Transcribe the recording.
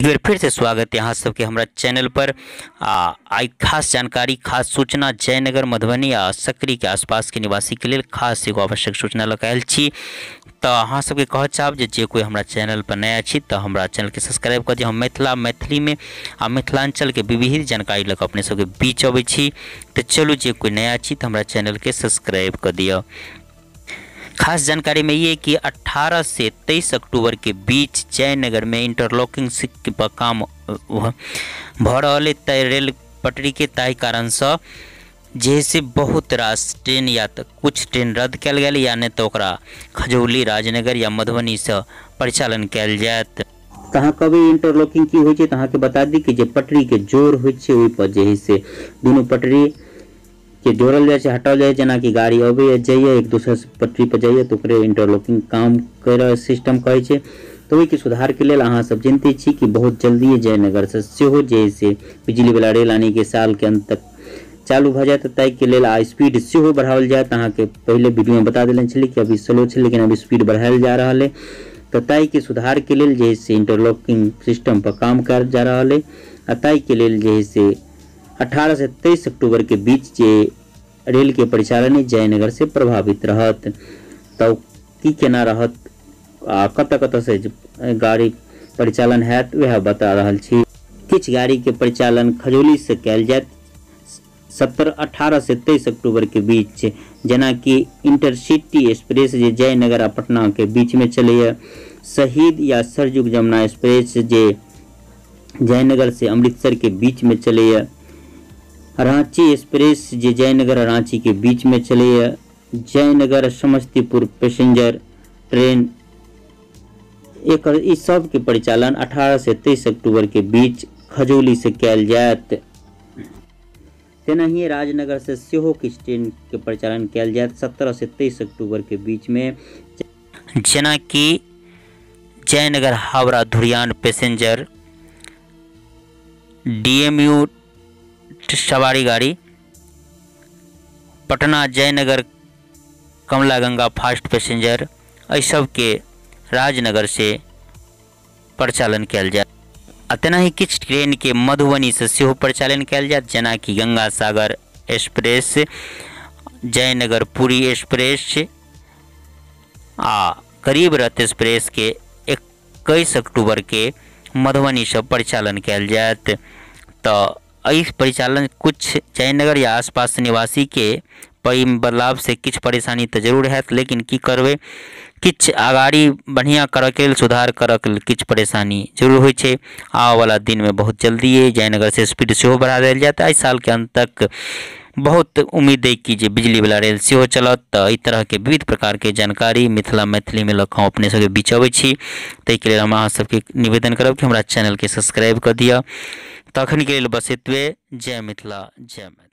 एक बार फिर से स्वागत है यहाँ सबके हमारा चैनल पर। आई खास जानकारी, खास सूचना जयनगर मधुबनी आ सकरी के आसपास के निवासी के लिए खास एगो आवश्यक सूचना लऽ आयल छी। तो अहाँ सबके कह चाहब जे कोई हमारा चैनल पर नया छी तो हमारा चैनल के सब्सक्राइब कर दियो। हम मैथिली में आ मिथिलांचल के विविध जानकारी लऽ अपने सबके बीच अबै छी। तो चलू जे कोई नया छी तो हमारा चैनल के सब्सक्राइब कर दियो। खास जानकारी में ये कि 18 से 23 अक्टूबर के बीच जयनगर में इंटरलॉकिंग पर काम भ रहा है रेल पटरी के ताहि कारण से जैसे बहुत रास ट्रेन या तो कुछ ट्रेन रद्द कल गया या नहीं तो खजौली राजनगर या मधुबनी से परिचालन कल जायत। तहाँ कभी इंटरलॉकिंग की हो तहाँ के बता दी कि पटरी के जोर हो पर जे से दोनों पटरी के जोड़ल जाए हटाओ जाए, जना कि गाड़ी अबे जाइए एक दूसरे से पटरी पर जाइए तो इंटरलॉकिंग काम कर सिस्टम कहे। तो वही के सुधार के लिए अहाँ सब जानते छी कि बहुत जल्दी जयनगर से सेहो जैसे बिजली वाला रेल आने के साल के अंत तक चालू भ जाए ताई के लिए स्पीड सेहो बढ़ावल जाए। अहाँ के पहले वीडियो में बता दिलन छली कि अभी स्लो है लेकिन अभी स्पीड बढ़ायल जा रहा है। तो ताई के सुधार के लिए जैसे इंटरलॉकिंग सिस्टम पर काम कर जा रहा है। ताई के लिए जैसे 18 से 23 अक्टूबर के बीच जे रेल के परिचालन जयनगर से प्रभावित रहत। तो की केना रहत कत कत से गाड़ी परिचालन हैत वह बता रहा छी। किछ गाड़ी के परिचालन खजौली से कल जाए 18 से 23 अक्टूबर के बीच, जना कि इंटरसिटी एक्सप्रेस जे जयनगर आ पटना के बीच में चले। शहीद या सरजुग जमुना एक्सप्रेस जे जयनगर से अमृतसर के बीच में चले। रांची एक्सप्रेस जे जयनगर रांची के बीच में चले। जयनगर समस्तीपुर पैसेंजर ट्रेन एक इस सब के परिचालन 18 से 23 अक्टूबर के बीच खजौली से कल जायत। तेना ही राजनगर से सेहो किछ ट्रेन के परिचालन कल जायत 17 से 23 अक्टूबर के बीच में, जना कि जयनगर हावड़ा धुरियान पैसेंजर DMU सवारी गाड़ी, पटना जयनगर कमला गंगा फास्ट पैसेंजर एहि सब के राजनगर से परिचालन कल जाए। तेना ही किछ ट्रेन के मधुबनी से सेहो परिचालन कल जाए, जना कि गंगा सागर एक्सप्रेस, जयनगर पुरी एक्सप्रेस आ गरीब रथ एक्सप्रेस के 21 अक्टूबर के मधुबनी से परिचालन कल जायत। तो इस परिचालन कुछ जयनगर या आसपास निवासी के बदलाव से किछ परेशानी तो जरूर है, लेकिन की करबे किछ आगाड़ी बढ़िया करे के लिए सुधार करे के किछ परेशानी जरूर होय छे। आने वाला दिन में बहुत जल्दी जयनगर से स्पीड सेहो बढ़ा देल जाता है। इस साल के अंत तक बहुत उम्मीद है कि बिजली वाला रेल सेहो चलत। तो इस तरह के विविध प्रकार के जानकारी मैथिली में लखा अपने सबके बीच अबै छी। ताहि के लिए हम अहाँ सबके निवेदन करब कि हमारा चैनल के सब्सक्राइब कर दिया। तखन के लिए बस एतबे। जय मिथिला जय मैथिली।